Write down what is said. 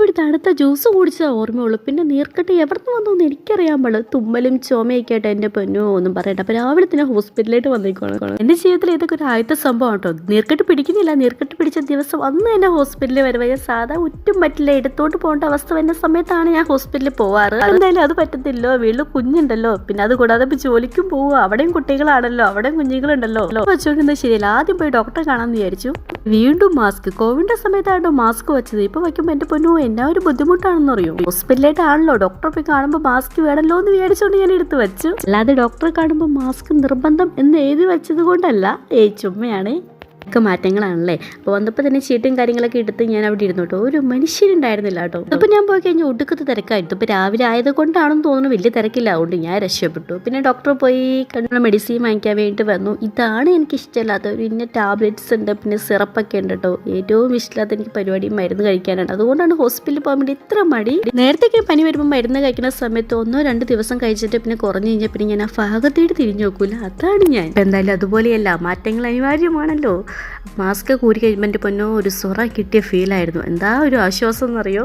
ഒരു തണുത്ത ജ്യൂസ് കുടിച്ചാൽ ഓർമ്മയുള്ളൂ. പിന്നെ നീർക്കെട്ട് എവിടുന്ന് വന്നോന്ന് എനിക്കറിയാൻ പാടില്ല. തുമ്മലും ചുമയൊക്കെ ആയിട്ട് എൻ്റെ പൊന്നോ ഒന്നും പറയട്ടെ. അപ്പോൾ രാവിലെ തന്നെ ഹോസ്പിറ്റലിലേക്ക് വന്നേക്കണം. എൻ്റെ ജീവിതത്തിൽ ഇതൊക്കെ ഒരു ആദ്യത്തെ സംഭവം കേട്ടോ. നീർക്കെട്ട് പിടിക്കുന്നില്ല. നീർക്കെട്ട് പിടിച്ച ദിവസം അന്ന് തന്നെ ഹോസ്പിറ്റലിൽ വരുമ്പോൾ ഞാൻ സാധാ ഒറ്റും പറ്റില്ല, എടുത്തോട്ട് പോകേണ്ട അവസ്ഥ വരുന്ന സമയത്താണ് ഞാൻ ഹോസ്പിറ്റലിൽ പോവാറ്. എന്തായാലും അത് പറ്റത്തില്ലോ, വീട്ടിൽ കുഞ്ഞുണ്ടല്ലോ. പിന്നെ അത് കൂടാതെ ഇപ്പോൾ ജോലിക്കും പോവുക, അവിടെയും കുട്ടികളാണല്ലോ, അവിടെയും കുഞ്ഞുങ്ങളുണ്ടല്ലോ. വെച്ചുകൊണ്ടിരുന്നത് ശരിയല്ല. ആദ്യം പോയി ഡോക്ടറെ കാണാമെന്ന് വിചാരിച്ചു. വീണ്ടും മാസ്ക്, കോവിഡിന്റെ സമയത്താണോ മാസ്ക് വെച്ചത്. ഇപ്പൊ വയ്ക്കുമ്പോൾ എൻ്റെ പൊന്നോ എന്നാ ഒരു ബുദ്ധിമുട്ടാണെന്ന് അറിയോ. ഹോസ്പിറ്റലിലായിട്ടാണല്ലോ, ഡോക്ടറെ പോയി കാണുമ്പോൾ മാസ്ക് വേണമല്ലോ എന്ന് വിചാരിച്ചുകൊണ്ട് ഞാൻ എടുത്ത് വെച്ചു. അല്ലാതെ ഡോക്ടറെ കാണുമ്പോൾ മാസ്ക് നിർബന്ധം എന്ന് എഴുതി വെച്ചത് കൊണ്ടല്ല, ചുമ്മയാണ്. ഒക്കെ മാറ്റങ്ങളാണല്ലേ. അപ്പോൾ വന്നപ്പോൾ തന്നെ ചീട്ടും കാര്യങ്ങളൊക്കെ എടുത്ത് ഞാൻ അവിടെ ഇരുന്നു കേട്ടോ. ഒരു മനുഷ്യനുണ്ടായിരുന്നില്ല കേട്ടോ. അപ്പോൾ ഞാൻ പോയി കഴിഞ്ഞാൽ ഒടുക്കത്ത് തിരക്കായിരുന്നു. ഇപ്പോൾ രാവിലെ ആയതുകൊണ്ടാണെന്ന് തോന്നുന്നു വലിയ തിരക്കില്ല, അതുകൊണ്ട് ഞാൻ രക്ഷപ്പെട്ടു. പിന്നെ ഡോക്ടർ പോയി കണ്ടുള്ള മെഡിസിൻ വാങ്ങിക്കാൻ വേണ്ടി വന്നു. ഇതാണ് എനിക്ക് ഇഷ്ടമില്ലാത്ത ഒരു ഇന്ന ടാബ്ലറ്റ്സ് ഉണ്ട്, പിന്നെ സിറപ്പൊക്കെ ഉണ്ട് കേട്ടോ. ഏറ്റവും ഇഷ്ടമില്ലാത്ത എനിക്ക് പരിപാടി മരുന്ന് കഴിക്കാനാണ്. അതുകൊണ്ടാണ് ഹോസ്പിറ്റലിൽ പോകാൻ വേണ്ടി ഇത്ര മടി. നേരത്തേക്ക് പനി വരുമ്പോൾ മരുന്ന് കഴിക്കുന്ന സമയത്ത് 1-2 ദിവസം കഴിച്ചിട്ട് പിന്നെ കുറഞ്ഞു കഴിഞ്ഞാൽ പിന്നെ ഞാൻ ആ ഭാഗത്തേക്ക് തിരിഞ്ഞു നോക്കൂല. അതാണ് ഞാൻ. എന്തായാലും അതുപോലെയല്ല, മാറ്റങ്ങൾ അനിവാര്യമാണല്ലോ. മാസ്ക് കൂരി കഴിയുമ്പോൾ എൻ്റെ പൊന്നോ ഒരു സൊറ കിട്ടിയ ഫീലായിരുന്നു. എന്താ ഒരു ആശ്വാസം എന്നറിയോ.